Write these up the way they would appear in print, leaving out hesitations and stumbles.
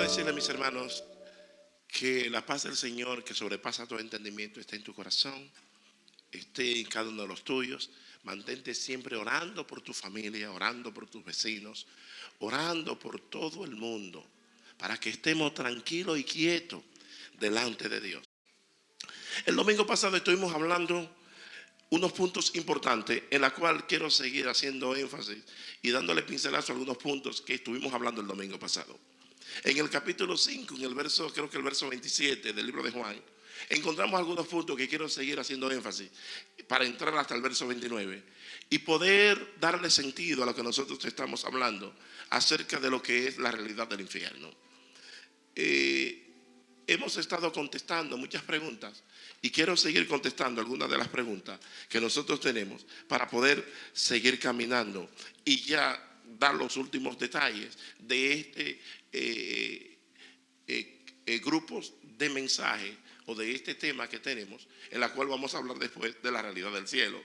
decirle, mis hermanos, que la paz del Señor, que sobrepasa todo entendimiento, esté en tu corazón, esté en cada uno de los tuyos. Mantente siempre orando por tu familia, orando por tus vecinos, orando por todo el mundo, para que estemos tranquilos y quietos delante de Dios. El domingo pasado estuvimos hablando unos puntos importantes en la cual quiero seguir haciendo énfasis y dándole pincelazo a algunos puntos que estuvimos hablando el domingo pasado. En el capítulo 5, en el verso, creo que el verso 27 del libro de Juan, encontramos algunos puntos que quiero seguir haciendo énfasis para entrar hasta el verso 29 y poder darle sentido a lo que nosotros estamos hablando acerca de lo que es la realidad del infierno. Hemos estado contestando muchas preguntas y quiero seguir contestando algunas de las preguntas que nosotros tenemos para poder seguir caminando y ya dar los últimos detalles de grupos de mensaje o de este tema que tenemos, en la cual vamos a hablar después de la realidad del cielo.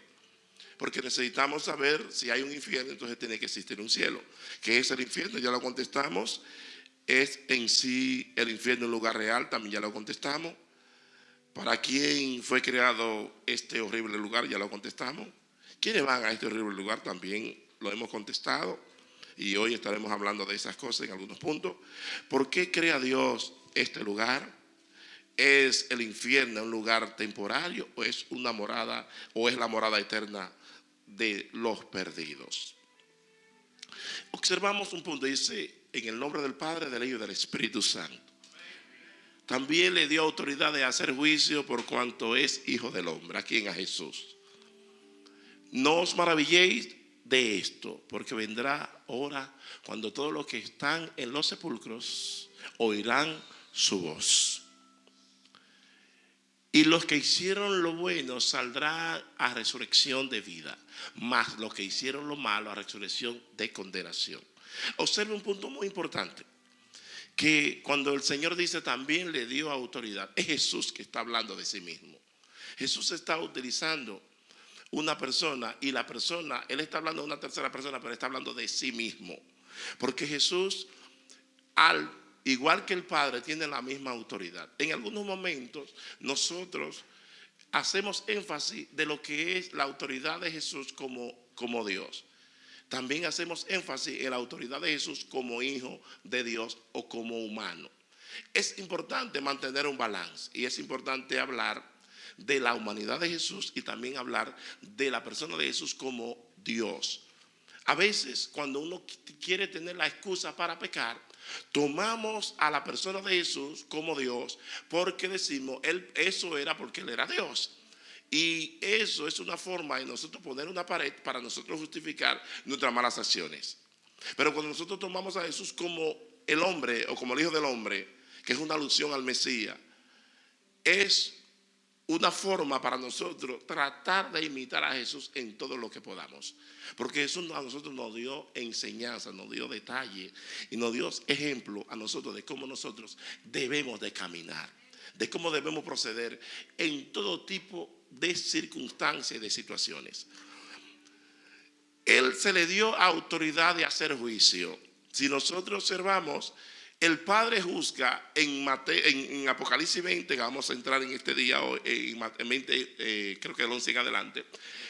Porque necesitamos saber si hay un infierno, entonces tiene que existir un cielo. ¿Qué es el infierno? Ya lo contestamos. ¿Es en sí el infierno un lugar real? También ya lo contestamos. ¿Para quién fue creado este horrible lugar? Ya lo contestamos. ¿Quiénes van a este horrible lugar? También lo hemos contestado. Y hoy estaremos hablando de esas cosas en algunos puntos. ¿Por qué crea Dios este lugar? ¿Es el infierno un lugar temporario o es una morada o es la morada eterna de los perdidos? Observamos un punto, dice: en el nombre del Padre, del Hijo y del Espíritu Santo. También le dio autoridad de hacer juicio por cuanto es Hijo del Hombre. ¿A quién? A Jesús. No os maravilléis de esto, porque vendrá hora cuando todos los que están en los sepulcros oirán su voz. Y los que hicieron lo bueno saldrán a resurrección de vida, mas los que hicieron lo malo a resurrección de condenación. Observe un punto muy importante, que cuando el Señor dice también le dio autoridad, es Jesús que está hablando de sí mismo. Jesús está utilizando una persona y la persona, Él está hablando de una tercera persona, pero está hablando de sí mismo. Porque Jesús, al igual que el Padre, tiene la misma autoridad. En algunos momentos nosotros hacemos énfasis de lo que es la autoridad de Jesús como Dios. También hacemos énfasis en la autoridad de Jesús como hijo de Dios o como humano. Es importante mantener un balance y es importante hablar de la humanidad de Jesús y también hablar de la persona de Jesús como Dios. A veces, cuando uno quiere tener la excusa para pecar, tomamos a la persona de Jesús como Dios porque decimos, eso era porque Él era Dios. Y eso es una forma de nosotros poner una pared para nosotros justificar nuestras malas acciones. Pero cuando nosotros tomamos a Jesús como el hombre o como el Hijo del Hombre, que es una alusión al Mesías, es una forma para nosotros tratar de imitar a Jesús en todo lo que podamos. Porque Jesús a nosotros nos dio enseñanza, nos dio detalle y nos dio ejemplo a nosotros de cómo nosotros debemos de caminar, de cómo debemos proceder en todo tipo de circunstancias y de situaciones. Él se le dio autoridad de hacer juicio. Si nosotros observamos, el Padre juzga en Apocalipsis 20, que vamos a entrar en este día, en 20, creo que el 11 en adelante.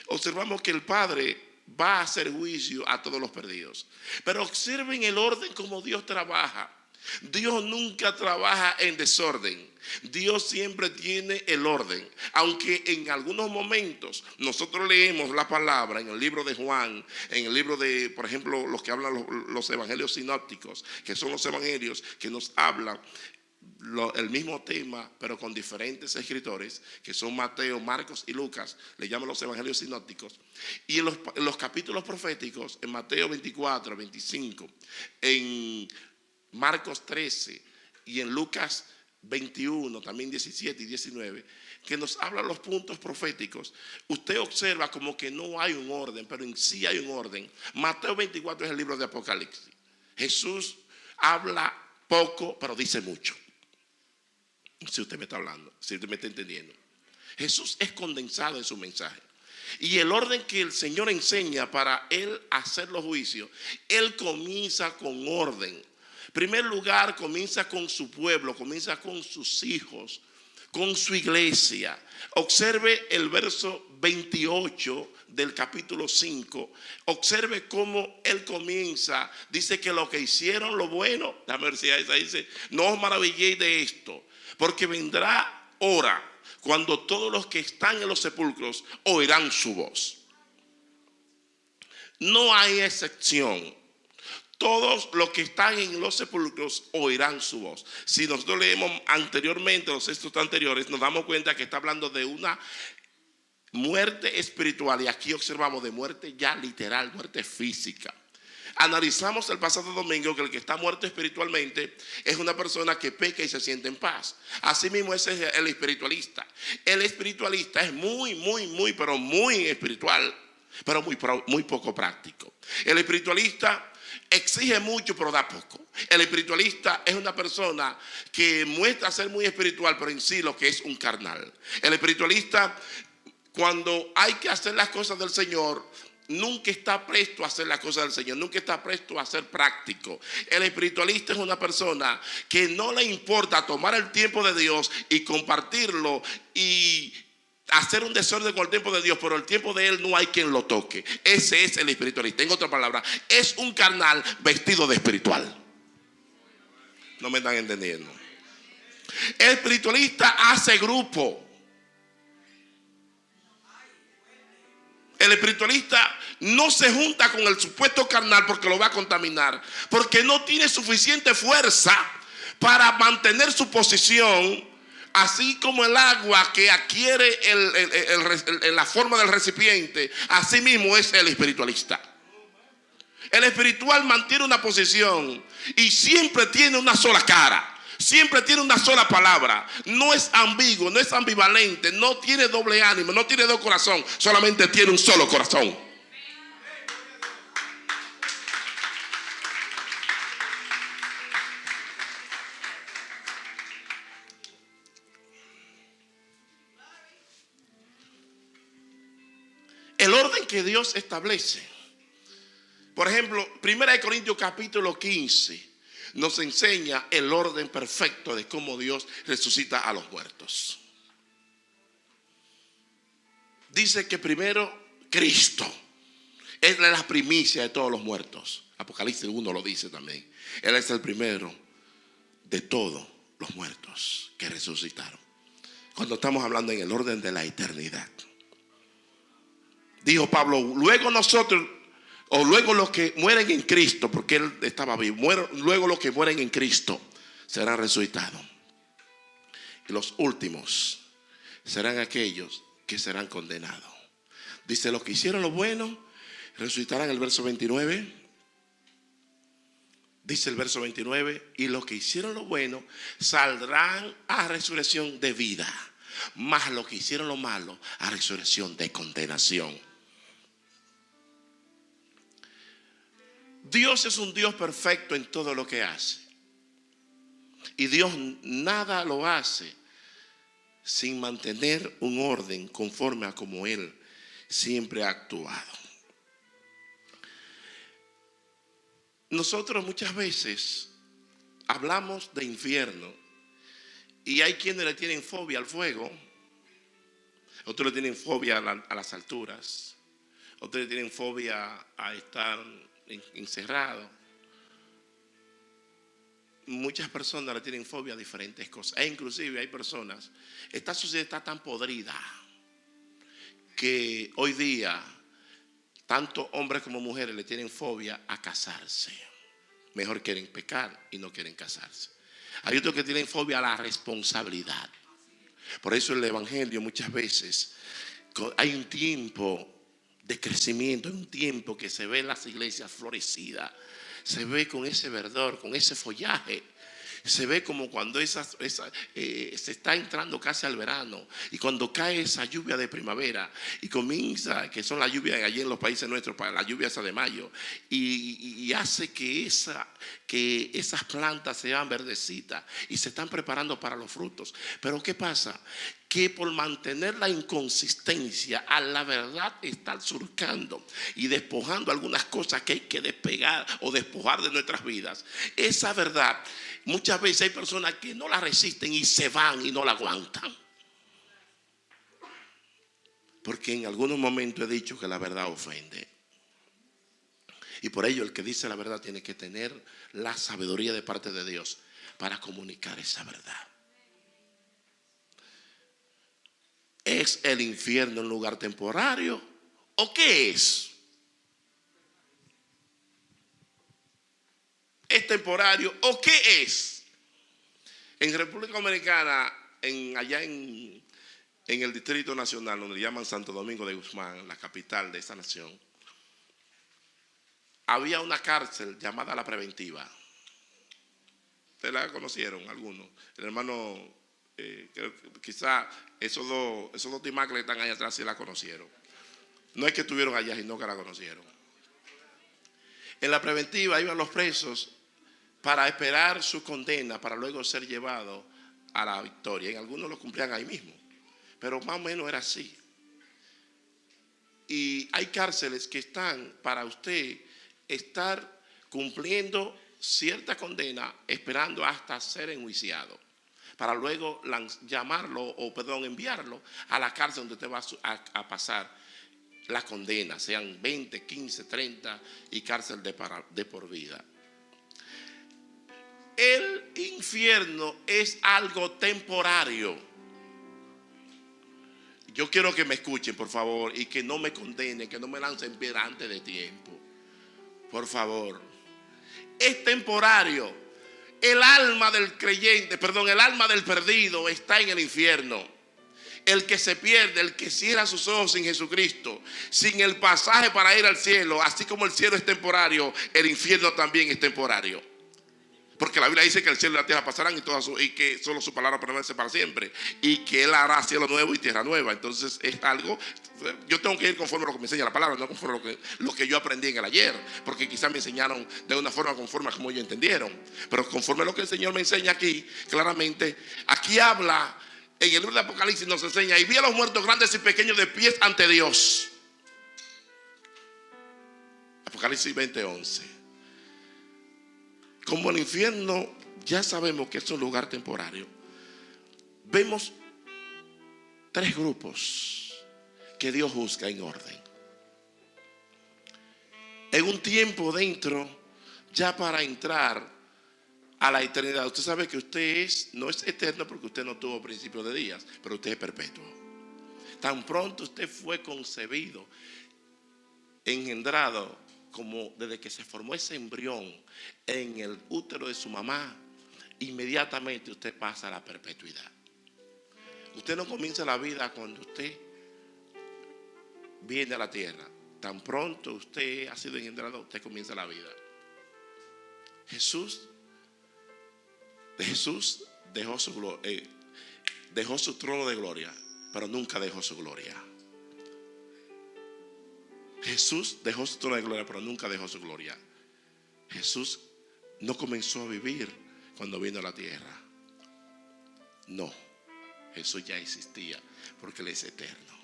Observamos que el Padre va a hacer juicio a todos los perdidos. Pero observen el orden como Dios trabaja. Dios nunca trabaja en desorden. Dios siempre tiene el orden. Aunque en algunos momentos nosotros leemos la palabra en el libro de Juan, en el libro de, por ejemplo, los que hablan los evangelios sinópticos, que son los evangelios que nos hablan el mismo tema, pero con diferentes escritores, que son Mateo, Marcos y Lucas, le llaman los evangelios sinópticos. Y en los capítulos proféticos, en Mateo 24, 25, en Marcos 13 y en Lucas 21, también 17 y 19, que nos hablan los puntos proféticos, usted observa como que no hay un orden, pero en sí hay un orden. Mateo 24 es el libro de Apocalipsis. Jesús habla poco, pero dice mucho. Si usted me está hablando, si usted me está entendiendo. Jesús es condensado en su mensaje. Y el orden que el Señor enseña para Él hacer los juicios, Él comienza con orden. En primer lugar, comienza con su pueblo, comienza con sus hijos, con su iglesia. Observe el verso 28 del capítulo 5. Observe cómo él comienza. Dice que lo que hicieron lo bueno. Déjame ver si esa dice: no os maravilléis de esto, porque vendrá hora cuando todos los que están en los sepulcros oirán su voz. No hay excepción. Todos los que están en los sepulcros oirán su voz. Si nosotros leemos anteriormente los textos anteriores, nos damos cuenta que está hablando de una muerte espiritual. Y aquí observamos de muerte ya literal, muerte física. Analizamos el pasado domingo que el que está muerto espiritualmente es una persona que peca y se siente en paz. Asimismo, ese es el espiritualista. El espiritualista es pero muy espiritual, pero muy poco práctico. El espiritualista exige mucho pero da poco. El espiritualista es una persona que muestra ser muy espiritual, pero en sí lo que es un carnal. El espiritualista, cuando hay que hacer las cosas del Señor, nunca está presto a hacer las cosas del Señor, nunca está presto a ser práctico. El espiritualista es una persona que no le importa tomar el tiempo de Dios y compartirlo y hacer un desorden con el tiempo de Dios, pero el tiempo de él no hay quien lo toque. Ese es el espiritualista. En otra palabra, es un carnal vestido de espiritual. No me están entendiendo. El espiritualista hace grupo. El espiritualista no se junta con el supuesto carnal porque lo va a contaminar, porque no tiene suficiente fuerza para mantener su posición. Así como el agua que adquiere la forma del recipiente, así mismo es el espiritualista. El espiritual mantiene una posición y siempre tiene una sola cara, siempre tiene una sola palabra. No es ambiguo, no es ambivalente, no tiene doble ánimo, no tiene dos corazones, solamente tiene un solo corazón. El orden que Dios establece. Por ejemplo, 1 Corintios capítulo 15 nos enseña el orden perfecto de cómo Dios resucita a los muertos. Dice que primero Cristo es la primicia de todos los muertos. Apocalipsis 1 lo dice también. Él es el primero de todos los muertos que resucitaron. Cuando estamos hablando en el orden de la eternidad. Dijo Pablo, luego nosotros, o luego los que mueren en Cristo, porque él estaba vivo, luego los que mueren en Cristo serán resucitados. Y los últimos serán aquellos que serán condenados. Dice, los que hicieron lo bueno resucitarán, el verso 29. Dice el verso 29, y los que hicieron lo bueno saldrán a resurrección de vida, mas los que hicieron lo malo a resurrección de condenación. Dios es un Dios perfecto en todo lo que hace. Y Dios nada lo hace sin mantener un orden conforme a como Él siempre ha actuado. Nosotros muchas veces hablamos de infierno y hay quienes le tienen fobia al fuego, otros le tienen fobia a las alturas, otros le tienen fobia a estar encerrado. Muchas personas le tienen fobia a diferentes cosas. E inclusive hay personas, esta sociedad está tan podrida que hoy día tanto hombres como mujeres le tienen fobia a casarse. Mejor quieren pecar y no quieren casarse. Hay otros que tienen fobia a la responsabilidad. Por eso el evangelio muchas veces hay un tiempo de crecimiento, hay un tiempo que se ve en las iglesias florecidas, se ve con ese verdor, con ese follaje. Se ve como cuando se está entrando casi al verano y cuando cae esa lluvia de primavera y comienza, que son las lluvias allí en los países nuestros, para la lluvia esa de mayo, y hace que esas plantas se vean verdecitas y se están preparando para los frutos. Pero ¿qué pasa? que por mantener la inconsistencia a la verdad estar surcando y despojando algunas cosas que hay que despegar o despojar de nuestras vidas. Esa verdad, muchas veces hay personas que no la resisten y se van y no la aguantan. Porque en algunos momentos he dicho que la verdad ofende. Y por ello el que dice la verdad tiene que tener la sabiduría de parte de Dios para comunicar esa verdad. ¿Es el infierno un lugar temporario o qué es? ¿Es temporario o qué es? En República Dominicana, allá en el Distrito Nacional, donde llaman Santo Domingo de Guzmán, la capital de esa nación, había una cárcel llamada La Preventiva. ¿Ustedes la conocieron algunos? El hermano, quizá esos dos timacles que están ahí atrás sí la conocieron. No es que estuvieron allá, sino que la conocieron. En La Preventiva iban los presos para esperar su condena, para luego ser llevados a la Victoria. En algunos lo cumplían ahí mismo, pero más o menos era así. Y hay cárceles que están para usted estar cumpliendo cierta condena, esperando hasta ser enjuiciado, para luego enviarlo a la cárcel donde usted va a pasar la condena, sean 20, 15, 30 y cárcel de por vida. El infierno es algo temporario. Yo quiero que me escuchen, por favor, y que no me condenen, que no me lancen piedra antes de tiempo. Por favor. Es temporario. El alma del creyente, el alma del perdido está en el infierno. El que se pierde, el que cierra sus ojos sin Jesucristo, sin el pasaje para ir al cielo, así como el cielo es temporario, el infierno también es temporario. Porque la Biblia dice que el cielo y la tierra pasarán y que solo su palabra permanece para siempre. Y que Él hará cielo nuevo y tierra nueva. Entonces es algo, yo tengo que ir conforme a lo que me enseña la palabra, no conforme a lo que yo aprendí en el ayer. Porque quizás me enseñaron de una forma conforme a como ellos entendieron. Pero conforme a lo que el Señor me enseña aquí, claramente, aquí habla, en el libro de Apocalipsis nos enseña, y vi a los muertos grandes y pequeños de pies ante Dios. Apocalipsis 20:11. Como el infierno ya sabemos que es un lugar temporario, vemos tres grupos que Dios juzga en orden. En un tiempo dentro, ya para entrar a la eternidad. Usted sabe que usted no es eterno porque usted no tuvo principio de días, pero usted es perpetuo. Tan pronto usted fue concebido, engendrado, como desde que se formó ese embrión en el útero de su mamá, inmediatamente usted pasa a la perpetuidad. Usted no comienza la vida cuando usted viene a la tierra. Tan pronto usted ha sido engendrado, usted comienza la vida. Jesús dejó su trono de gloria, pero nunca dejó su gloria. Jesús dejó su trono de gloria, pero nunca dejó su gloria. Jesús no comenzó a vivir cuando vino a la tierra. No, Jesús ya existía porque Él es eterno.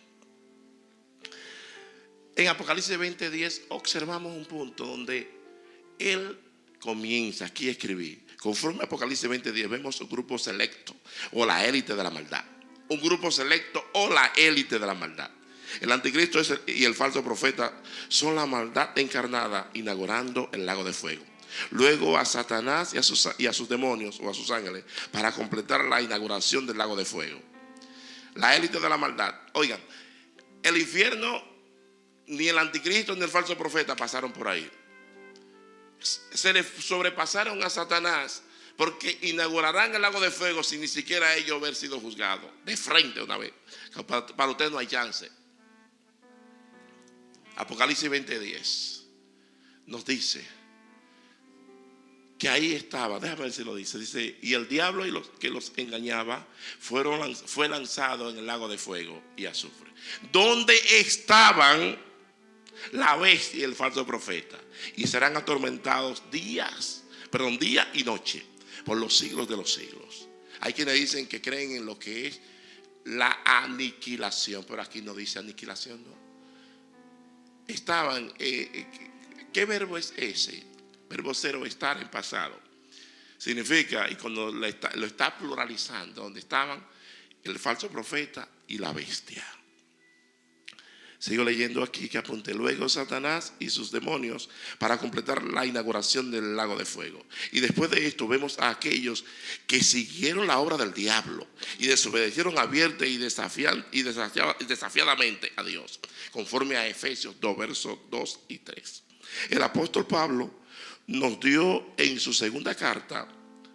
En Apocalipsis 20:10 observamos un punto donde Él comienza aquí a escribir. Conforme a Apocalipsis 20:10 vemos un grupo selecto o la élite de la maldad. Un grupo selecto o la élite de la maldad. El anticristo y el falso profeta son la maldad encarnada, inaugurando el lago de fuego. Luego a Satanás y a sus demonios o a sus ángeles para completar la inauguración del lago de fuego. La élite de la maldad. Oigan, el infierno, ni el anticristo ni el falso profeta pasaron por ahí. Se le sobrepasaron a Satanás porque inaugurarán el lago de fuego sin ni siquiera ellos haber sido juzgados. De frente una vez. Para usted no hay chance. Apocalipsis 20:10 nos dice que ahí estaba, déjame ver si lo dice, y el diablo y los que los engañaba fue lanzado en el lago de fuego y azufre, donde estaban la bestia y el falso profeta, y serán atormentados día y noche por los siglos de los siglos. Hay quienes dicen que creen en lo que es la aniquilación. Pero aquí no dice aniquilación, ¿no? Estaban, ¿qué verbo es ese? Verbo cero, estar en pasado. Significa, y cuando lo está pluralizando, donde estaban el falso profeta y la bestia. Sigo leyendo aquí que apunte: luego Satanás y sus demonios, para completar la inauguración del lago de fuego. Y después de esto vemos a aquellos que siguieron la obra del diablo y desobedecieron abierta y desafiadamente a Dios, conforme a Efesios 2, versos 2 y 3. El apóstol Pablo nos dio en su segunda carta,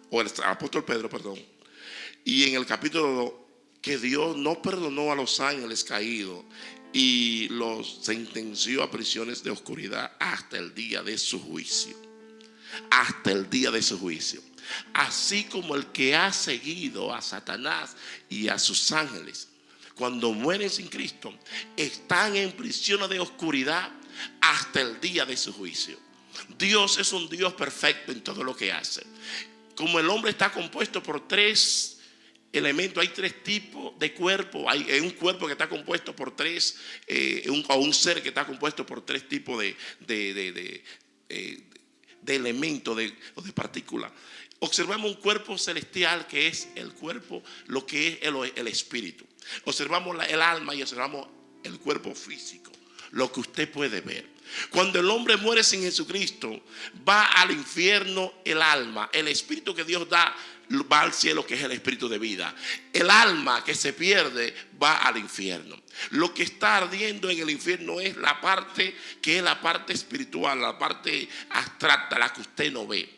o el apóstol Pedro, perdón, y en el capítulo 2, que Dios no perdonó a los ángeles caídos y los sentenció a prisiones de oscuridad hasta el día de su juicio. Hasta el día de su juicio. Así como el que ha seguido a Satanás y a sus ángeles, cuando mueren sin Cristo, están en prisiones de oscuridad hasta el día de su juicio. Dios es un Dios perfecto en todo lo que hace. Como el hombre está compuesto por tres elementos, hay tres tipos de cuerpo. Hay un cuerpo que está compuesto por tres, o un ser que está compuesto por tres tipos de elementos, o de partículas. Observamos un cuerpo celestial, que es el cuerpo, lo que es el espíritu. Observamos el alma y observamos el cuerpo físico, lo que usted puede ver. Cuando el hombre muere sin Jesucristo, va al infierno el alma. El espíritu que Dios da va al cielo, que es el espíritu de vida. El alma que se pierde va al infierno. Lo que está ardiendo en el infierno es la parte que es la parte espiritual, la parte abstracta, la que usted no ve.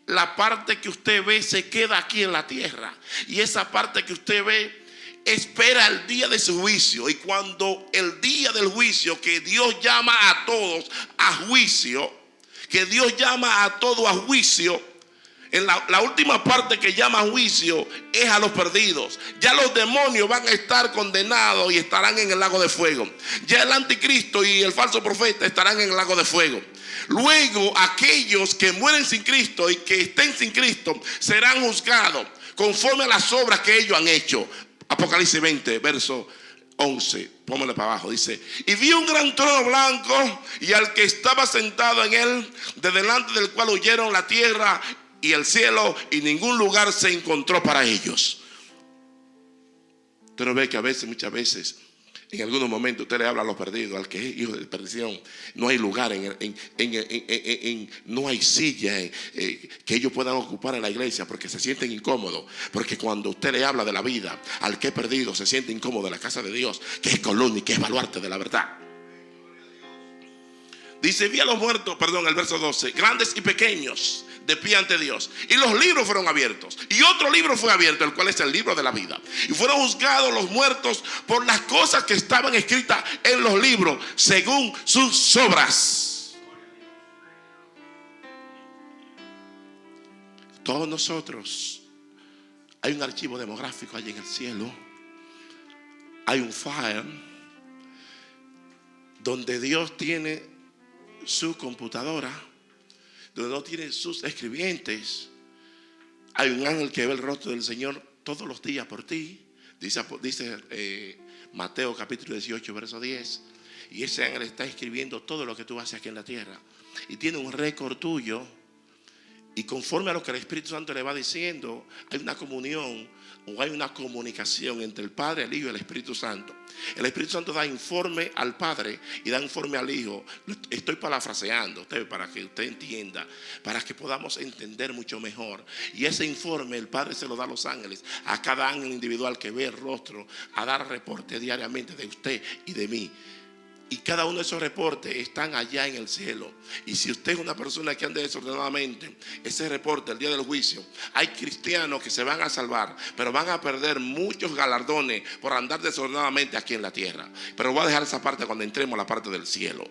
La parte que usted ve se queda aquí en la tierra, y esa parte que usted ve espera el día de su juicio. Y cuando el día del juicio, que Dios llama a todos a juicio, que Dios llama a todos a juicio, en la última parte que llama a juicio es a los perdidos. Ya los demonios van a estar condenados y estarán en el lago de fuego. Ya el anticristo y el falso profeta estarán en el lago de fuego. Luego aquellos que mueren sin Cristo y que estén sin Cristo serán juzgados conforme a las obras que ellos han hecho. Apocalipsis 20, verso 11, póngale para abajo, dice: y vi un gran trono blanco y al que estaba sentado en él, de delante del cual huyeron la tierra y el cielo, y ningún lugar se encontró para ellos. Usted no ve que muchas veces, en algunos momentos, usted le habla a los perdidos, al que es hijo de perdición. No hay lugar, no hay silla que ellos puedan ocupar en la iglesia, porque se sienten incómodos. Porque cuando usted le habla de la vida al que es perdido, se siente incómodo en la casa de Dios, que es columna y que es baluarte de la verdad. Dice: vi a los muertos, el verso 12, grandes y pequeños, de pie ante Dios, y los libros fueron abiertos, y otro libro fue abierto, el cual es el libro de la vida, y fueron juzgados los muertos por las cosas que estaban escritas en los libros, según sus obras. Todos nosotros, hay un archivo demográfico allí en el cielo, hay un file donde Dios tiene su computadora, donde no tiene sus escribientes. Hay un ángel que ve el rostro del Señor todos los días por ti. Dice Mateo capítulo 18, verso 10. Y ese ángel está escribiendo todo lo que tú haces aquí en la tierra. Y tiene un récord tuyo. Y conforme a lo que el Espíritu Santo le va diciendo, hay una comunión, o hay una comunicación entre el Padre, el Hijo y el Espíritu Santo. El Espíritu Santo da informe al Padre y da informe al Hijo. Estoy parafraseando para que usted entienda, para que podamos entender mucho mejor. Y ese informe el Padre se lo da a los ángeles, a cada ángel individual que ve el rostro, a dar reporte diariamente de usted y de mí. Y cada uno de esos reportes están allá en el cielo. Y si usted es una persona que anda desordenadamente, ese reporte, el día del juicio, hay cristianos que se van a salvar, pero van a perder muchos galardones por andar desordenadamente aquí en la tierra. Pero voy a dejar esa parte cuando entremos a la parte del cielo.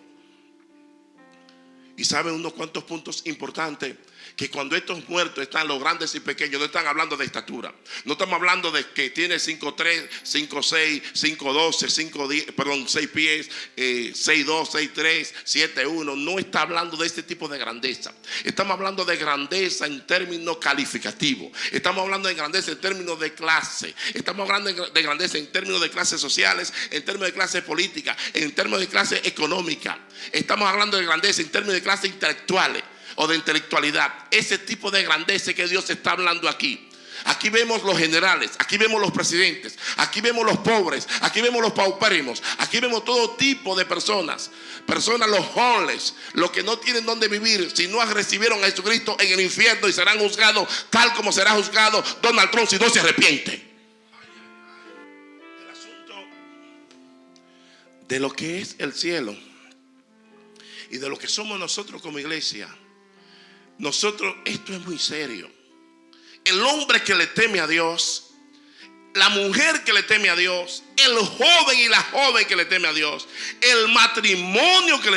Y saben unos cuantos puntos importantes, que cuando estos muertos están los grandes y pequeños, no están hablando de estatura. No estamos hablando de que tiene 5'3", 5'6", 5'12", 5'10", perdón, 6 pies, 6'2", 6'3", 7'1". No está hablando de este tipo de grandeza. Estamos hablando de grandeza en términos calificativos. Estamos hablando de grandeza en términos de clase. Estamos hablando de grandeza en términos de clases sociales, en términos de clase política, en términos de clase económica. Estamos hablando de grandeza en términos de clases intelectuales o de intelectualidad. Ese tipo de grandeza que Dios está hablando aquí. Aquí vemos los generales, aquí vemos los presidentes, aquí vemos los pobres, aquí vemos los paupérrimos, aquí vemos todo tipo de personas. Personas, los homeless, los que no tienen dónde vivir, si no recibieron a Jesucristo en el infierno, y serán juzgados tal como será juzgado Donald Trump si no se arrepiente. El asunto de lo que es el cielo y de lo que somos nosotros como iglesia. Nosotros, esto es muy serio. El hombre que le teme a Dios, la mujer que le teme a Dios, el joven y la joven que le teme a Dios, el matrimonio que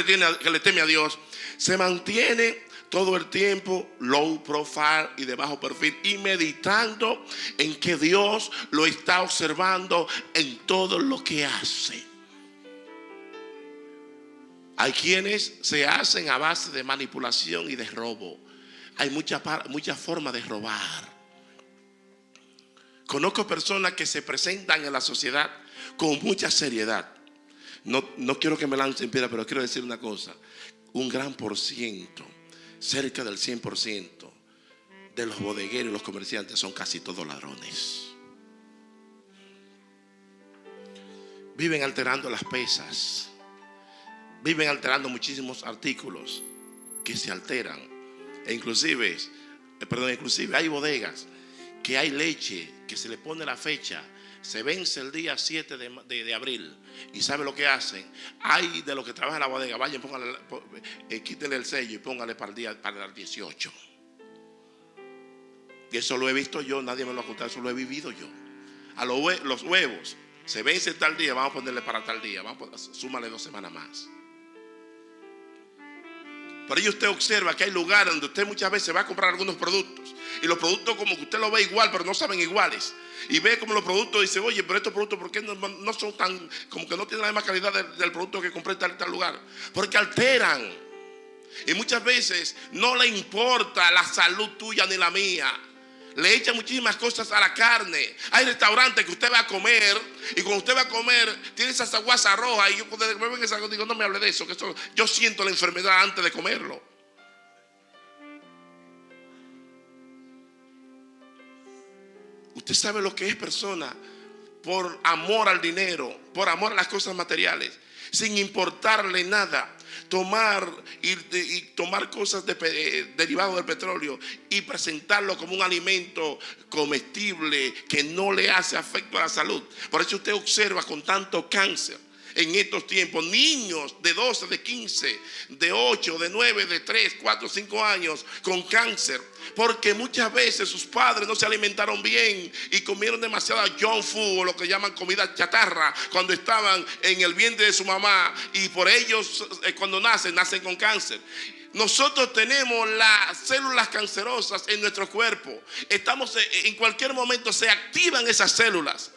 le teme a Dios, se mantiene todo el tiempo low profile y de bajo perfil, y meditando en que Dios lo está observando en todo lo que hace. Hay quienes se hacen a base de manipulación y de robo. Hay muchas formas de robar. Conozco personas que se presentan en la sociedad con mucha seriedad. No quiero que me lancen piedra, pero quiero decir una cosa. Un gran por ciento, cerca del 100% de los bodegueros y los comerciantes son casi todos ladrones. Viven alterando las pesas. Viven alterando muchísimos artículos que se alteran. Inclusive hay bodegas que hay leche que se le pone la fecha, se vence el día 7 de abril, y ¿sabe lo que hacen? Hay de los que trabajan en la bodega, vayan, quítenle el sello y pónganle para el 18. Y eso lo he visto yo, nadie me lo ha contado, eso lo he vivido yo. A los huevos, se vence tal día, vamos a ponerle para tal día, súmale 2 semanas más. Por ello usted observa que hay lugares donde usted muchas veces va a comprar algunos productos, y los productos como que usted lo ve igual, pero no saben iguales. Y ve como los productos, dice, oye, pero estos productos, ¿por qué no son tan, como que no tienen la misma calidad del producto que compré en tal lugar? Porque alteran. Y muchas veces no le importa la salud tuya ni la mía. Le echan muchísimas cosas a la carne. Hay restaurantes que usted va a comer, y cuando usted va a comer tiene esa saguasa roja, y yo cuando me ven esa cosa digo, no me hable de eso, que eso, yo siento la enfermedad antes de comerlo. Usted sabe lo que es persona por amor al dinero, por amor a las cosas materiales, sin importarle nada, tomar cosas derivadas del petróleo y presentarlo como un alimento comestible que no le hace afecto a la salud. Por eso usted observa con tanto cáncer en estos tiempos, niños de 12, de 15, de 8, de 9, de 3, 4, 5 años con cáncer, porque muchas veces sus padres no se alimentaron bien y comieron demasiada junk food, o lo que llaman comida chatarra, cuando estaban en el vientre de su mamá, y por ellos cuando nacen con cáncer. Nosotros tenemos las células cancerosas en nuestro cuerpo. En cualquier momento se activan esas células.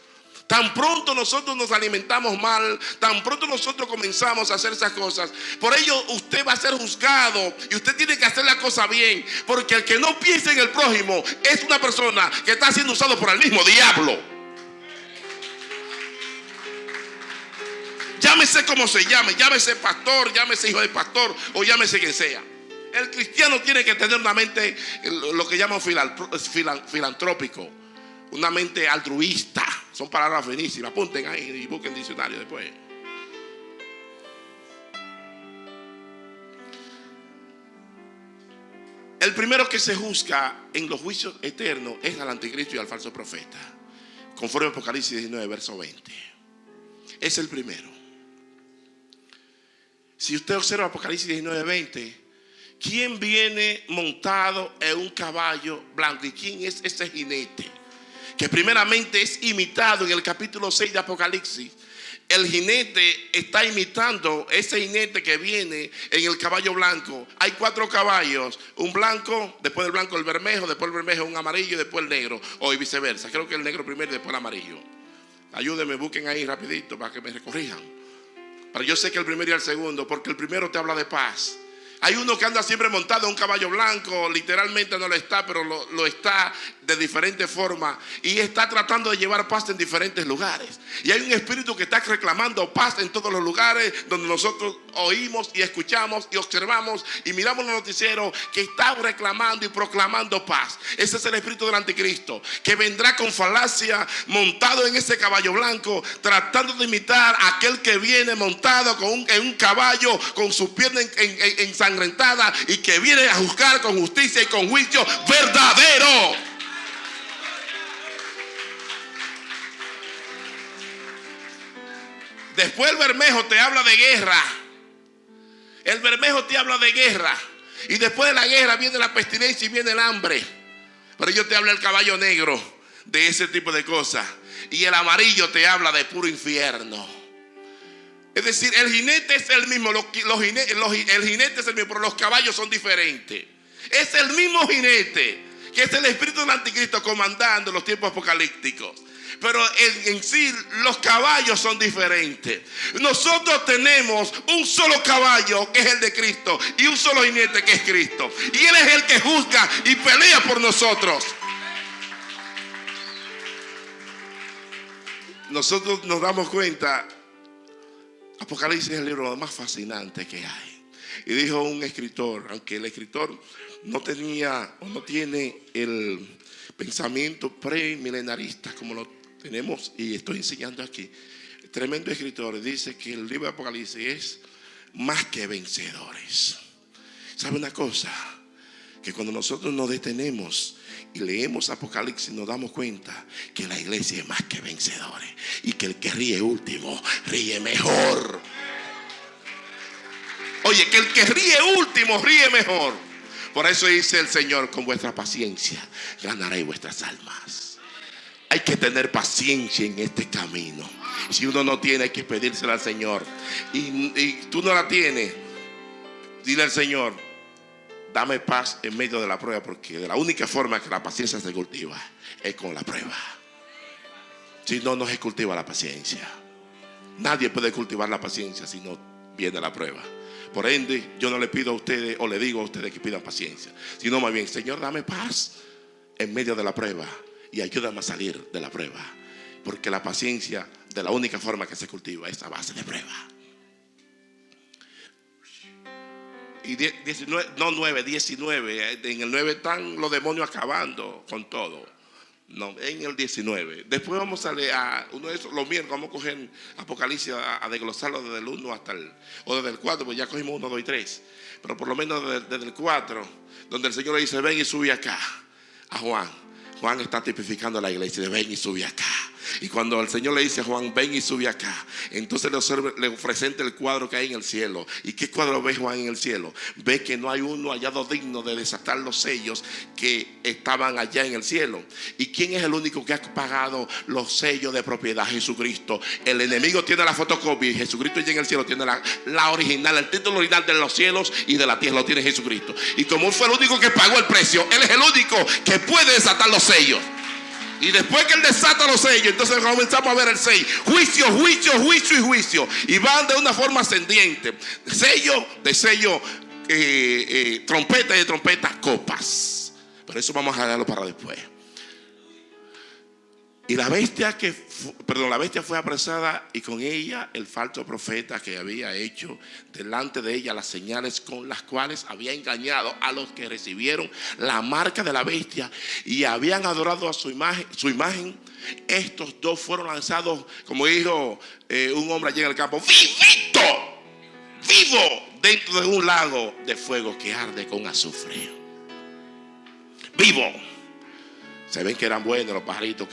Tan pronto nosotros nos alimentamos mal, tan pronto nosotros comenzamos a hacer esas cosas, por ello usted va a ser juzgado, y usted tiene que hacer la cosa bien, porque el que no piensa en el prójimo es una persona que está siendo usado por el mismo diablo. Llámese como se llame, llámese pastor, llámese hijo de pastor, o llámese quien sea. El cristiano tiene que tener una mente, lo que llaman filantrópico, una mente altruista. Son palabras finísimas. Apunten ahí y busquen diccionario después. El primero que se juzga en los juicios eternos es al anticristo y al falso profeta, conforme a Apocalipsis 19, verso 20. Es el primero. Si usted observa Apocalipsis 19, 20, ¿quién viene montado en un caballo blanco? ¿Y quién es ese jinete? Que primeramente es imitado en el capítulo 6 de Apocalipsis, el jinete está imitando ese jinete que viene en el caballo blanco. Hay 4 caballos, un blanco, después del blanco el bermejo, después el bermejo un amarillo y después el negro, o viceversa. Creo que el negro primero y después el amarillo. Ayúdenme, busquen ahí rapidito para que me corrijan. Pero yo sé que el primero y el segundo, porque el primero te habla de paz. Hay uno que anda siempre montado en un caballo blanco, literalmente no lo está, pero lo está de diferentes formas y está tratando de llevar paz en diferentes lugares. Y hay un espíritu que está reclamando paz en todos los lugares donde nosotros oímos y escuchamos y observamos y miramos los noticieros, que está reclamando y proclamando paz. Ese es el espíritu del anticristo, que vendrá con falacia montado en ese caballo blanco, tratando de imitar a aquel que viene montado en un caballo con sus piernas ensangrentada y que viene a juzgar con justicia y con juicio verdadero. Después el bermejo te habla de guerra. El bermejo te habla de guerra. Y después de la guerra viene la pestilencia y viene el hambre. Pero yo te hablo del caballo negro, de ese tipo de cosas. Y el amarillo te habla de puro infierno. Es decir, el jinete es el mismo, el jinete es el mismo, pero los caballos son diferentes. Es el mismo jinete, que es el espíritu del anticristo comandando los tiempos apocalípticos. Pero en sí los caballos son diferentes. Nosotros tenemos un solo caballo, que es el de Cristo, y un solo jinete, que es Cristo. Y Él es el que juzga y pelea por nosotros. Nosotros nos damos cuenta, Apocalipsis es el libro más fascinante que hay. Y dijo un escritor, aunque el escritor no tenía o no tiene el pensamiento premilenarista como lo tenemos y estoy enseñando aquí, tremendo escritor, dice que el libro de Apocalipsis es más que vencedores. ¿Sabe una cosa? Que cuando nosotros nos detenemos y leemos Apocalipsis, nos damos cuenta que la iglesia es más que vencedores y que el que ríe último ríe mejor. Oye, que el que ríe último ríe mejor. Por eso dice el Señor: con vuestra paciencia ganaréis vuestras almas. Hay que tener paciencia en este camino. Si uno no tiene, hay que pedírsela al Señor. Y tú no la tienes, dile al Señor: dame paz en medio de la prueba, porque de la única forma que la paciencia se cultiva es con la prueba. Si no, no se cultiva la paciencia. Nadie puede cultivar la paciencia si no viene la prueba. Por ende, yo no le pido a ustedes o le digo a ustedes que pidan paciencia, sino más bien: Señor, dame paz en medio de la prueba y ayúdame a salir de la prueba, porque la paciencia, de la única forma que se cultiva, es a base de prueba. Y 19, en el 9 están los demonios acabando con todo. No, en el 19. Después vamos a leer uno de esos, los miércoles vamos a coger Apocalipsis a desglosarlo desde el 1 hasta o desde el 4, pues ya cogimos 1, 2 y 3. Pero por lo menos desde el 4, donde el Señor le dice: ven y sube acá a Juan. Juan está tipificando a la iglesia de ven y sube acá. Y cuando el Señor le dice a Juan: ven y sube acá, entonces le presenta el cuadro que hay en el cielo. ¿Y qué cuadro ve Juan en el cielo? Ve que no hay uno hallado digno de desatar los sellos que estaban allá en el cielo. ¿Y quién es el único que ha pagado los sellos de propiedad? Jesucristo. El enemigo tiene la fotocopia y Jesucristo ya en el cielo tiene la original, el título original de los cielos y de la tierra lo tiene Jesucristo. Y como Él fue el único que pagó el precio, Él es el único que puede desatar los sellos. Y después que Él desata los sellos, entonces comenzamos a ver el sello: juicio, juicio, juicio y juicio. Y van de una forma ascendiente: sello de sello, trompeta de trompeta, copas. Pero eso vamos a dejarlo para después. Y la bestia fue apresada, y con ella el falso profeta que había hecho delante de ella las señales con las cuales había engañado a los que recibieron la marca de la bestia y habían adorado a su imagen. Estos dos fueron lanzados, como dijo un hombre allí en el campo, vivo, dentro de un lago de fuego que arde con azufre. Vivo. Se ven que eran buenos los pajaritos,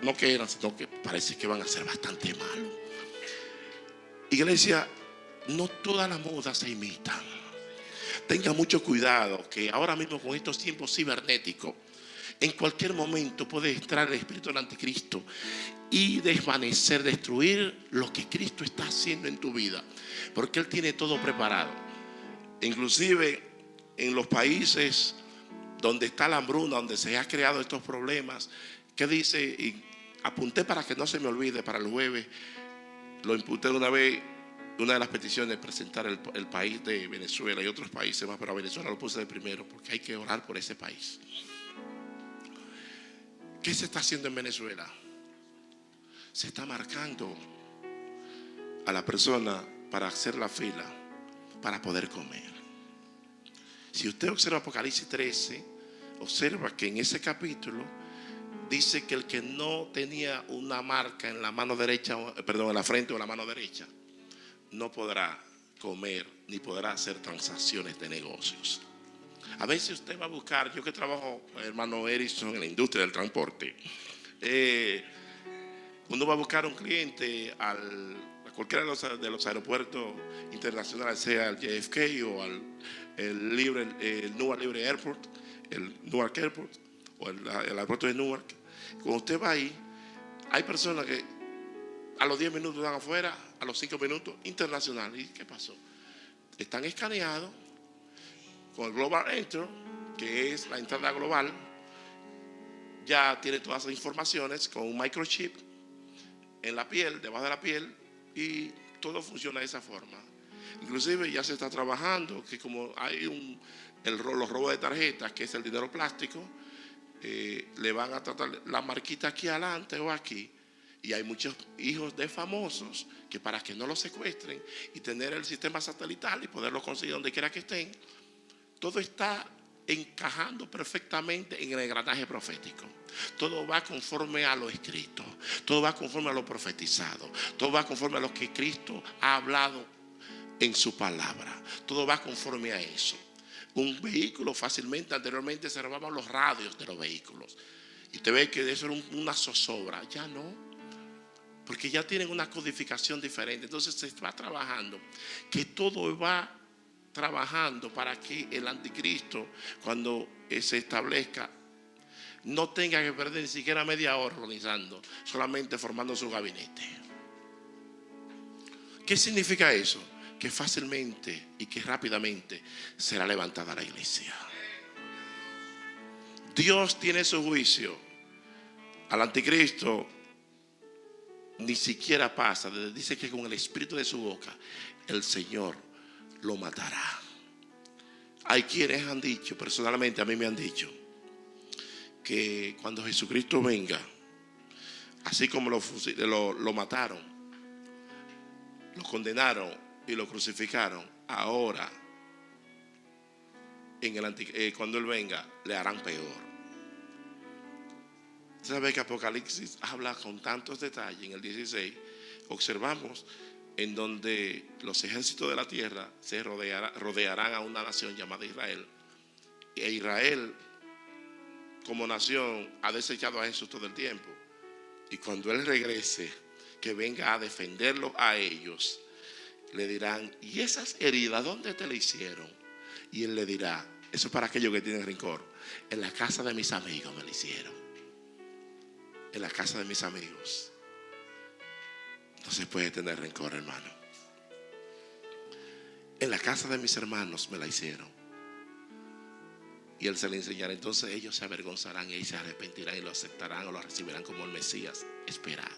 no que eran, sino que parece que van a ser bastante malos. Iglesia, no todas las modas se imitan. Tengan mucho cuidado, que ahora mismo con estos tiempos cibernéticos En cualquier momento puede entrar el espíritu del anticristo y desvanecer, destruir lo que Cristo está haciendo en tu vida, porque Él tiene todo preparado. Inclusive en los países donde está la hambruna, donde se han creado estos problemas, ¿qué dice? Y apunté para que no se me olvide para el jueves, lo imputé de una vez. Una de las peticiones es presentar el país de Venezuela y otros países más, pero a Venezuela lo puse de primero porque hay que orar por ese país. ¿Qué se está haciendo en Venezuela? Se está marcando a la persona para hacer la fila para poder comer. Si usted observa Apocalipsis 13, observa que en ese capítulo dice que el que no tenía una marca en la mano derecha, perdón, en la frente o en la mano derecha, no podrá comer ni podrá hacer transacciones de negocios. A veces usted va a buscar, yo que trabajo, hermano Erickson, en la industria del transporte, uno va a buscar un cliente a cualquiera de los aeropuertos internacionales, sea el JFK o el Newark Libre Airport, el Newark Airport o el aeropuerto de Newark. Cuando usted va ahí, hay personas que a los 10 minutos están afuera, a los 5 minutos internacional. ¿Y qué pasó? Están escaneados con el Global Enter, que es la entrada global. Ya tiene todas las informaciones con un microchip en la piel, debajo de la piel, y todo funciona de esa forma. Inclusive ya se está trabajando que como hay los robos de tarjetas, que es el dinero plástico, le van a tratar la marquita aquí adelante o aquí. Y hay muchos hijos de famosos que para que no los secuestren y tener el sistema satelital y poderlos conseguir donde quiera que estén, todo está encajando perfectamente en el engranaje profético. Todo va conforme a lo escrito, todo va conforme a lo profetizado, todo va conforme a lo que Cristo ha hablado en su palabra, todo va conforme a eso. Un vehículo fácilmente, anteriormente se robaban los radios de los vehículos y usted ve que eso era una zozobra. Ya no, porque ya tienen una codificación diferente. Entonces se va trabajando, que todo va trabajando para que el anticristo, cuando se establezca, no tenga que perder ni siquiera media hora organizando, solamente formando su gabinete. ¿Qué significa eso? Que fácilmente y que rápidamente será levantada la iglesia. Dios tiene su juicio al anticristo. Ni siquiera pasa, dice que con el espíritu de su boca el Señor lo matará. Hay quienes han dicho, personalmente a mí me han dicho, que cuando Jesucristo venga, así como lo mataron, lo condenaron y lo crucificaron, ahora cuando Él venga le harán peor. ¿Sabe que Apocalipsis habla con tantos detalles? En el 16 observamos en donde los ejércitos de la tierra se rodearán a una nación llamada Israel. E Israel como nación ha desechado a Jesús todo el tiempo. Y cuando Él regrese, que venga a defenderlos a ellos, le dirán: ¿y esas heridas dónde te las hicieron? Y Él le dirá: eso es para aquellos que tienen rencor. En la casa de mis amigos me lo hicieron. En la casa de mis amigos no se puede tener rencor, hermano. En la casa de mis hermanos me la hicieron. Y Él se le enseñará. Entonces ellos se avergonzarán y se arrepentirán y lo aceptarán o lo recibirán como el Mesías esperado.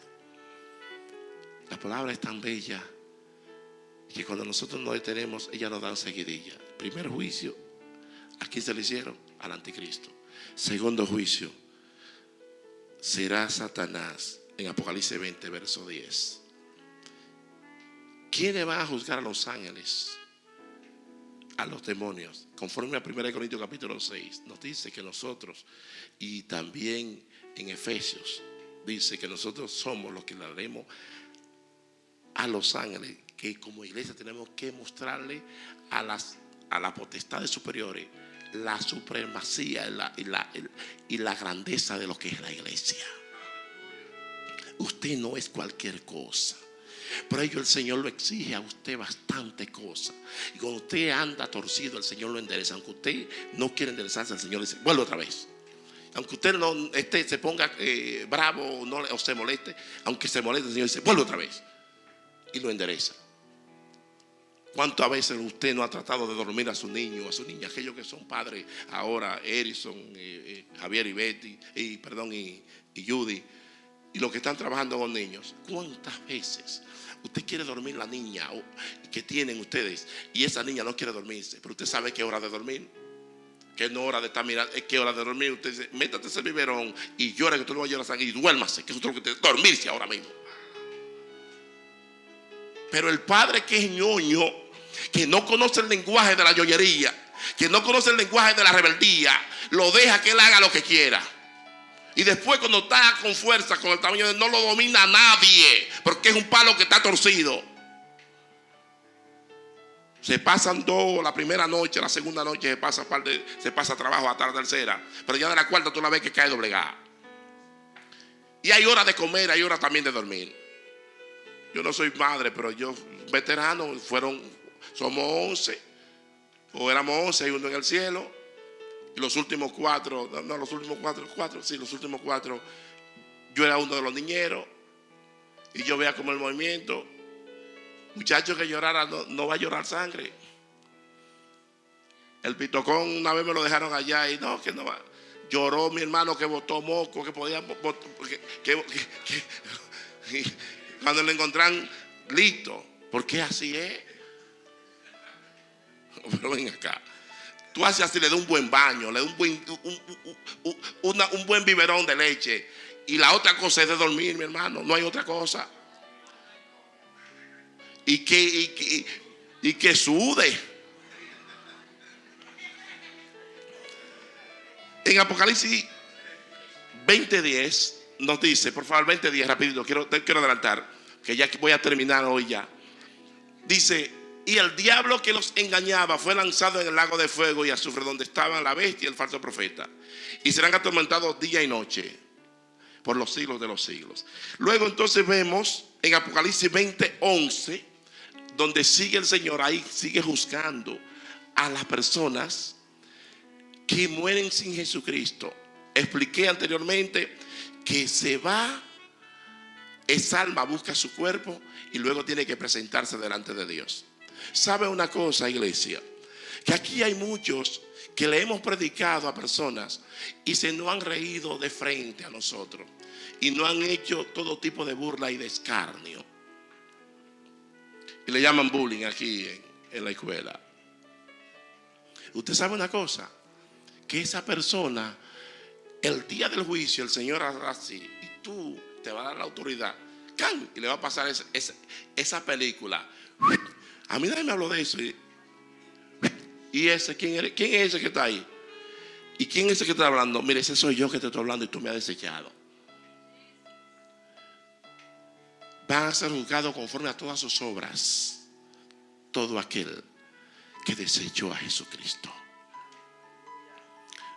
La palabra es tan bella que cuando nosotros nos detenemos, ella nos da seguidilla. Primer juicio, ¿a quién se le hicieron? Al anticristo. Segundo juicio, será Satanás, en Apocalipsis 20, verso 10. ¿Quiénes van a juzgar a los ángeles? A los demonios. Conforme a 1 Corintios capítulo 6, nos dice que nosotros, y también en Efesios, dice que nosotros somos los que le daremos a los ángeles, que como iglesia tenemos que mostrarle a las potestades superiores la supremacía y la grandeza de lo que es la iglesia. Usted no es cualquier cosa. Por ello el Señor lo exige a usted bastante cosas. Y cuando usted anda torcido, el Señor lo endereza. Aunque usted no quiere enderezarse, el Señor le dice: vuelve otra vez. Aunque usted no se ponga bravo o se moleste, aunque se moleste, el Señor dice, vuelve otra vez. Y lo endereza. ¿Cuántas veces usted no ha tratado de dormir a su niño, a su niña, aquellos que son padres ahora, Erison, Javier y Betty, y Judy, y los que están trabajando con niños? ¿Cuántas veces usted quiere dormir la niña que tienen ustedes y esa niña no quiere dormirse? Pero usted sabe que es hora de dormir, que no es hora de estar mirando, es que es hora de dormir. Usted dice, métate ese biberón y llora, que tú no vas a llorar sangre, y duérmase, que es lo que te dormirse ahora mismo. Pero el padre que es ñoño, que no conoce el lenguaje de la ñoñería, que no conoce el lenguaje de la rebeldía, lo deja que él haga lo que quiera. Y después, cuando está con fuerza, con el tamaño de, no lo domina nadie, porque es un palo que está torcido. Se pasan dos, la primera noche, la segunda noche se pasa trabajo hasta la tercera, pero ya de la cuarta tú la ves que cae doblegada. Y hay hora de comer, hay hora también de dormir. Yo no soy madre, pero yo, veterano, somos 11, o éramos 11, hay uno en el cielo. Y los últimos 4, los últimos 4, yo era uno de los niñeros. Y yo veía como el movimiento. Muchacho que llorara no va a llorar sangre. El pitocón una vez me lo dejaron allá y no, que no va. Lloró mi hermano que botó moco, que podía cuando le encontraron listo. Porque así es. Pero ven acá. Tú haces así, le das un buen baño, le das un buen biberón de leche. Y la otra cosa es de dormir, mi hermano. No hay otra cosa. Y que sude. En Apocalipsis 20:10 nos dice, por favor, 20:10, rapidito, quiero adelantar, que ya voy a terminar hoy ya. Dice, y el diablo que los engañaba fue lanzado en el lago de fuego y azufre, donde estaban la bestia y el falso profeta, y serán atormentados día y noche por los siglos de los siglos. Luego entonces vemos en Apocalipsis 20:11, donde sigue el Señor, ahí sigue juzgando a las personas que mueren sin Jesucristo. Expliqué anteriormente que se va, esa alma busca su cuerpo y luego tiene que presentarse delante de Dios. ¿Sabe una cosa, iglesia? Que aquí hay muchos que le hemos predicado a personas y se nos han reído de frente a nosotros y nos han hecho todo tipo de burla y de escarnio. Y le llaman bullying aquí en la escuela. Usted sabe una cosa, que esa persona, el día del juicio, el Señor hará así, y tú te va a dar la autoridad, ¡can! Y le va a pasar esa película. A mí nadie me habló de eso. ¿Y ese quién es ese que está ahí? ¿Y quién es ese que está hablando? Mire, ese soy yo que te estoy hablando y tú me has desechado. Van a ser juzgados conforme a todas sus obras todo aquel que desechó a Jesucristo.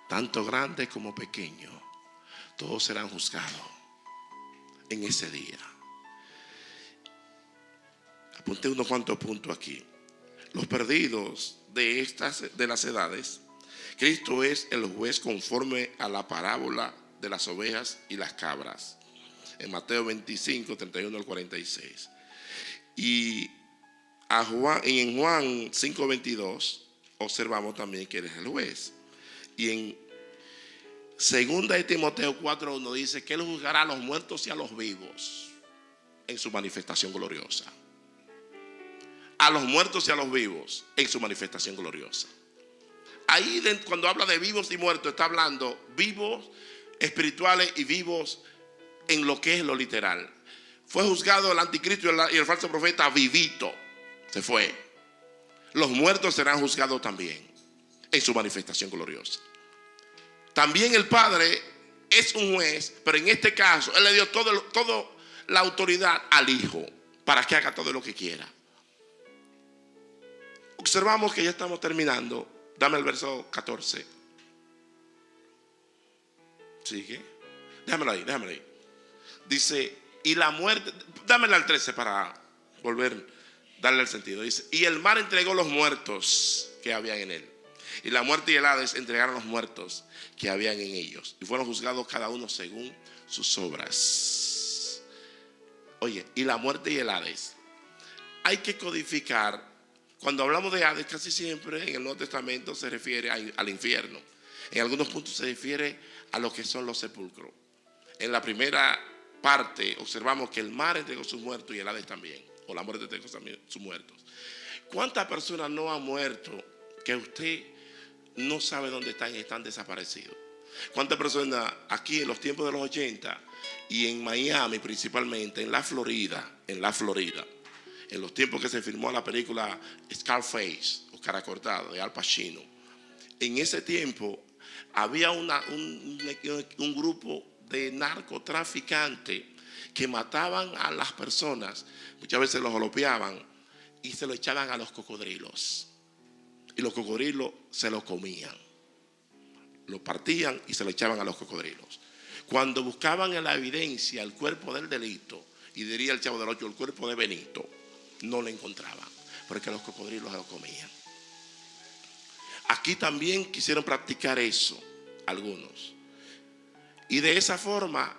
Tanto grande como pequeño, todos serán juzgados en ese día. Apunté unos cuantos puntos aquí. Los perdidos de las edades, Cristo es el juez conforme a la parábola de las ovejas y las cabras, en Mateo 25, 31 al 46. Y en Juan 5, 22 observamos también que Él es el juez. Y en 2 de Timoteo 4, 1 dice que Él juzgará a los muertos y a los vivos en su manifestación gloriosa. A los muertos y a los vivos en su manifestación gloriosa. Ahí cuando habla de vivos y muertos, está hablando vivos espirituales y vivos en lo que es lo literal. Fue juzgado el anticristo y el falso profeta vivito. Se fue. Los muertos serán juzgados también en su manifestación gloriosa. También el Padre es un juez, pero en este caso Él le dio toda la autoridad al Hijo para que haga todo lo que quiera. Observamos que ya estamos terminando. Dame el verso 14. Sigue. Déjamelo ahí. Dice, y la muerte, dámela al 13 para volver, darle el sentido. Dice, y el mar entregó los muertos que habían en él, Y la muerte y el Hades entregaron los muertos que habían en ellos, y fueron juzgados cada uno según sus obras. Oye, y la muerte y el Hades, hay que codificar. Cuando hablamos de Hades, casi siempre en el Nuevo Testamento se refiere al infierno. En algunos puntos se refiere a lo que son los sepulcros. En la primera parte observamos que el mar entregó sus muertos y el Hades también, o la muerte entregó también sus muertos. ¿Cuántas personas no han muerto que usted no sabe dónde están y están desaparecidos? ¿Cuántas personas aquí en los tiempos de los 80 y en Miami principalmente, en la Florida, en los tiempos que se filmó la película Scarface o Cara Cortada de Al Pacino, en ese tiempo había un grupo de narcotraficantes que mataban a las personas, muchas veces los golpeaban y se lo echaban a los cocodrilos, y los cocodrilos se lo comían, lo partían y se lo echaban a los cocodrilos. Cuando buscaban en la evidencia el cuerpo del delito, y diría el Chavo del Ocho, el cuerpo de Benito, no lo encontraban, porque los cocodrilos se lo comían. Aquí también quisieron practicar eso algunos, y de esa forma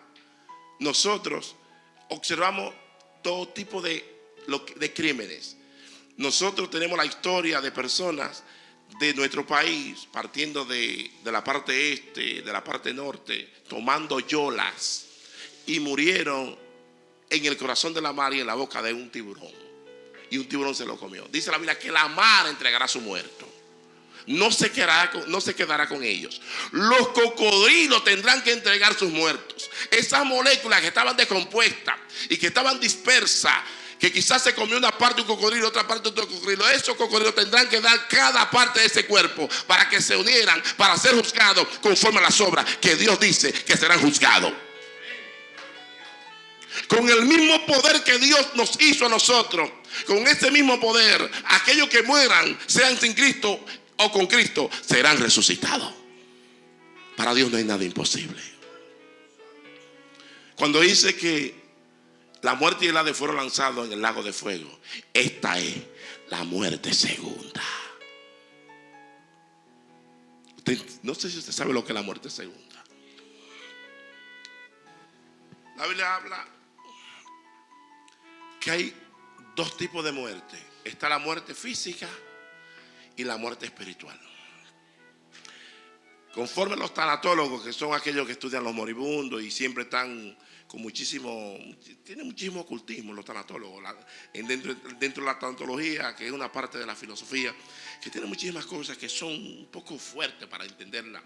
nosotros observamos todo tipo de crímenes. Nosotros tenemos la historia de personas de nuestro país, partiendo de la parte este, de la parte norte, tomando yolas, y murieron en el corazón de la mar y en la boca de un tiburón, y un tiburón se lo comió. Dice la Biblia que la mar entregará su muerto, no se quedará con ellos. Los cocodrilos tendrán que entregar sus muertos. Esas moléculas que estaban descompuestas y que estaban dispersas, que quizás se comió una parte de un cocodrilo, otra parte de otro cocodrilo, esos cocodrilos tendrán que dar cada parte de ese cuerpo para que se unieran, para ser juzgados conforme a las obras que Dios dice que serán juzgados. Con el mismo poder que Dios nos hizo a nosotros, con ese mismo poder, aquellos que mueran, sean sin Cristo o con Cristo, serán resucitados. Para Dios no hay nada imposible. Cuando dice que la muerte y el Hades fueron lanzados en el lago de fuego, esta es la muerte segunda. No sé si usted sabe lo que es la muerte segunda. La Biblia habla que hay dos tipos de muerte. Está la muerte física y la muerte espiritual. Conforme a los tanatólogos, que son aquellos que estudian los moribundos y siempre están con tienen muchísimo ocultismo los tanatólogos, dentro de la tanatología, que es una parte de la filosofía, que tiene muchísimas cosas que son un poco fuertes para entenderla.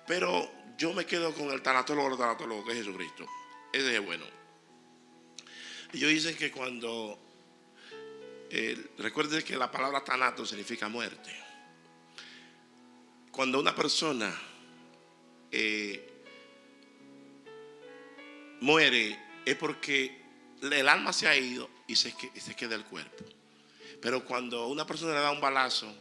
Pero yo me quedo con el tanatólogo, que es Jesucristo. Ese es bueno. Ellos dicen que cuando recuerden que la palabra tanato significa muerte. Cuando una persona muere, es porque el alma se ha ido y se queda el cuerpo. Pero cuando una persona le da un balazo,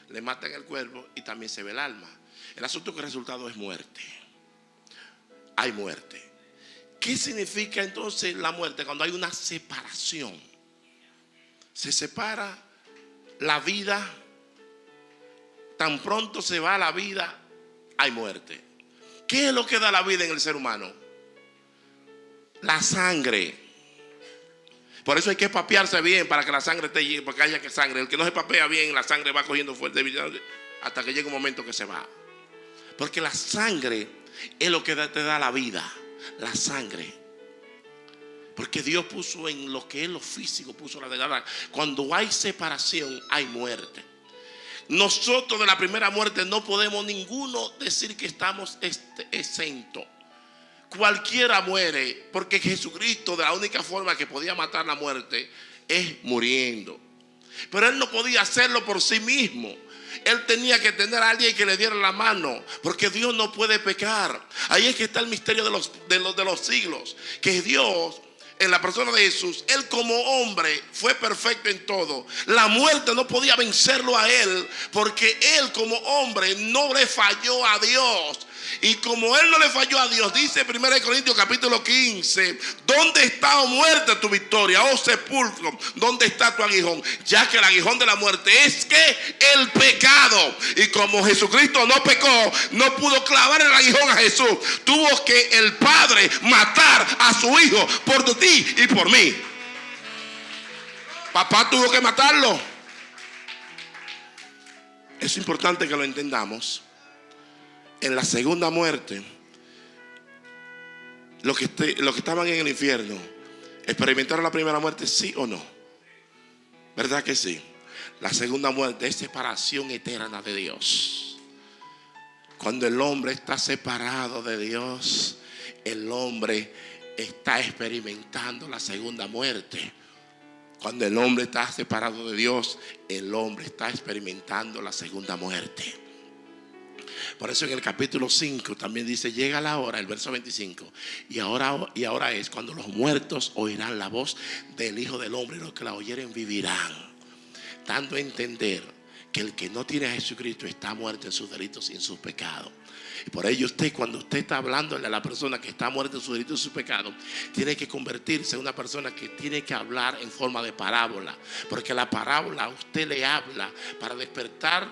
le matan el cuerpo y también se ve el alma. El asunto que el resultado es muerte. Hay muerte. ¿Qué significa entonces la muerte? Cuando hay una separación. Se separa la vida. Tan pronto se va la vida, hay muerte. ¿Qué es lo que da la vida en el ser humano? La sangre. Por eso hay que papearse bien para que la sangre esté llena, para que haya que sangre. El que no se papea bien, la sangre va cogiendo fuerte hasta que llega un momento que se va. Porque la sangre es lo que te da la vida. La sangre. Porque Dios puso en lo que es lo físico, puso la verdad. Cuando hay separación, hay muerte. Nosotros de la primera muerte no podemos ninguno decir que estamos exentos. Cualquiera muere, porque Jesucristo, de la única forma que podía matar la muerte es muriendo. Pero Él no podía hacerlo por sí mismo. Él tenía que tener a alguien que le diera la mano, porque Dios no puede pecar. Ahí es que está el misterio de los siglos, que Dios, en la persona de Jesús, Él como hombre fue perfecto en todo. La muerte no podía vencerlo a Él, porque Él como hombre no le falló a Dios. Y como Él no le falló a Dios, dice 1 Corintios capítulo 15, ¿dónde está, oh muerte, tu victoria? Oh sepulcro, ¿dónde está tu aguijón? Ya que el aguijón de la muerte es que el pecado. pecado. Y como Jesucristo no pecó, no pudo clavar el aguijón a Jesús. Tuvo que el Padre matar a su hijo por ti y por mí. Papá tuvo que matarlo. Es importante que lo entendamos. En la segunda muerte, los que estaban en el infierno experimentaron la primera muerte, ¿sí o no? ¿Verdad que sí? La segunda muerte es separación eterna de Dios. Cuando el hombre está separado de Dios, el hombre está experimentando la segunda muerte. Cuando el hombre está separado de Dios, el hombre está experimentando la segunda muerte. Por eso en el capítulo 5 también dice: llega la hora, el verso 25, y ahora es cuando los muertos oirán la voz del Hijo del Hombre, y los que la oyeren vivirán. Dando a entender que el que no tiene a Jesucristo está muerto en sus delitos y en sus pecados. Y por ello cuando usted está hablándole a la persona que está muerta en sus delitos y sus pecados, tiene que convertirse en una persona que tiene que hablar en forma de parábola. Porque la parábola usted le habla para despertar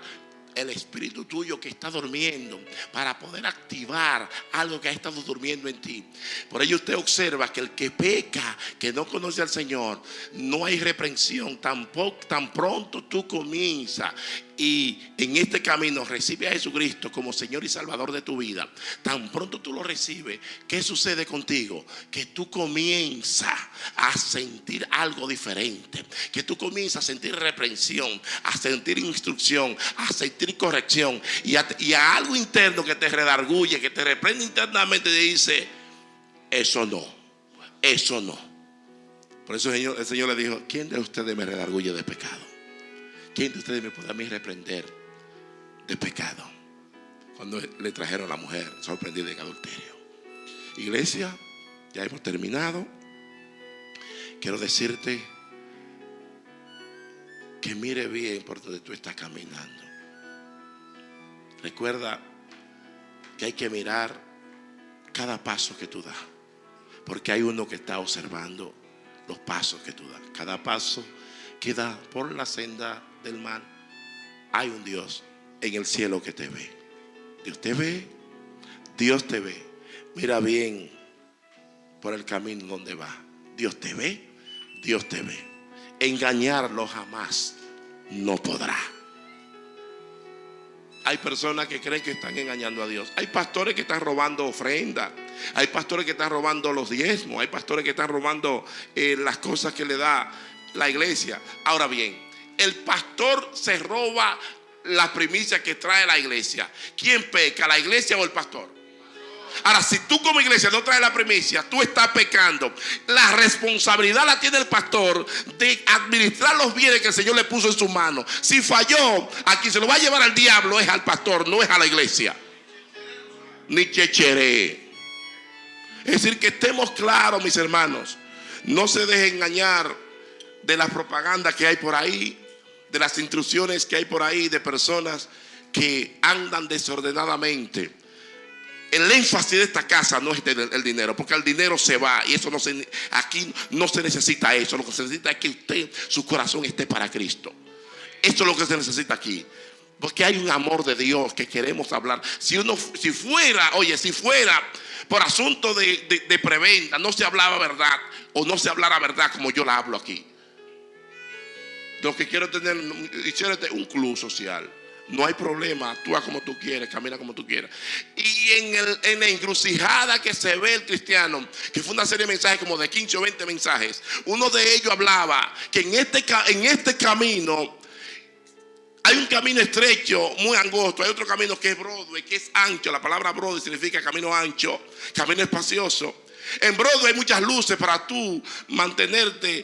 el espíritu tuyo que está durmiendo, para poder activar algo que ha estado durmiendo en ti. Por ello usted observa que el que peca, que no conoce al Señor, no hay reprensión. Tan pronto tú comienzas y en este camino recibes a Jesucristo como Señor y Salvador de tu vida, tan pronto tú lo recibes, ¿qué sucede contigo? Que tú comienzas a sentir algo diferente, que tú comienzas a sentir reprensión, a sentir instrucción, a sentir corrección, y a algo interno que te redarguye, que te reprende internamente, y dice: eso no, eso no. Por eso el Señor le dijo: ¿quién de ustedes me redarguye de pecado? ¿Quién de ustedes me puede a mí reprender de pecado? Cuando le trajeron a la mujer sorprendida en adulterio. Iglesia, ya hemos terminado. Quiero decirte que mire bien por donde tú estás caminando. Recuerda que hay que mirar cada paso que tú das, porque hay uno que está observando los pasos que tú das. Cada paso que das por la senda del mal, hay un Dios en el cielo que te ve. Dios te ve, Dios te ve. Mira bien por el camino donde va. Dios te ve, Dios te ve. Engañarlo jamás no podrá. Hay personas que creen que están engañando a Dios. Hay pastores que están robando ofrendas. Hay pastores que están robando los diezmos. Hay pastores que están robando las cosas que le da la iglesia. Ahora bien, el pastor se roba la primicia que trae la iglesia. ¿Quién peca, la iglesia o el pastor? Ahora, si tú como iglesia no traes la primicia, tú estás pecando. La responsabilidad la tiene el pastor de administrar los bienes que el Señor le puso en sus manos. Si falló, a quien se lo va a llevar al diablo es al pastor, no es a la iglesia. Ni chechere. Es decir, que estemos claros, mis hermanos. No se dejen engañar de la propaganda que hay por ahí, de las instrucciones que hay por ahí, de personas que andan desordenadamente. El énfasis de esta casa no es el dinero, porque el dinero se va y eso aquí no se necesita eso. Lo que se necesita es que usted, su corazón esté para Cristo. Esto es lo que se necesita aquí, porque hay un amor de Dios que queremos hablar. Si fuera por asunto de preventa, no se hablaba verdad o no se hablara verdad como yo la hablo aquí. Lo que quiero tener, hicieron un club social. No hay problema, actúa como tú quieres, camina como tú quieras. Y en la encrucijada que se ve el cristiano, que fue una serie de mensajes como de 15 o 20 mensajes, uno de ellos hablaba que en este camino hay un camino estrecho, muy angosto. Hay otro camino que es Broadway, que es ancho. La palabra Broadway significa camino ancho, camino espacioso. En Broadway hay muchas luces para tú mantenerte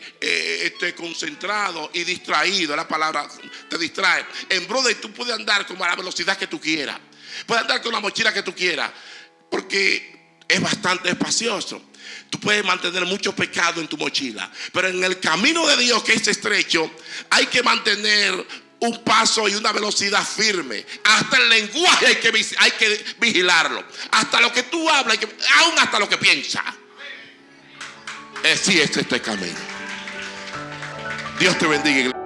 concentrado y distraído. La palabra te distrae. En Broadway tú puedes andar con la velocidad que tú quieras. Puedes andar con la mochila que tú quieras, porque es bastante espacioso. Tú puedes mantener mucho pecado en tu mochila. Pero en el camino de Dios, que es estrecho, hay que mantener un paso y una velocidad firme. Hasta el lenguaje hay que vigilarlo. Hasta lo que tú hablas, aún hasta lo que piensas. Sí, este camino. Dios te bendiga, iglesia.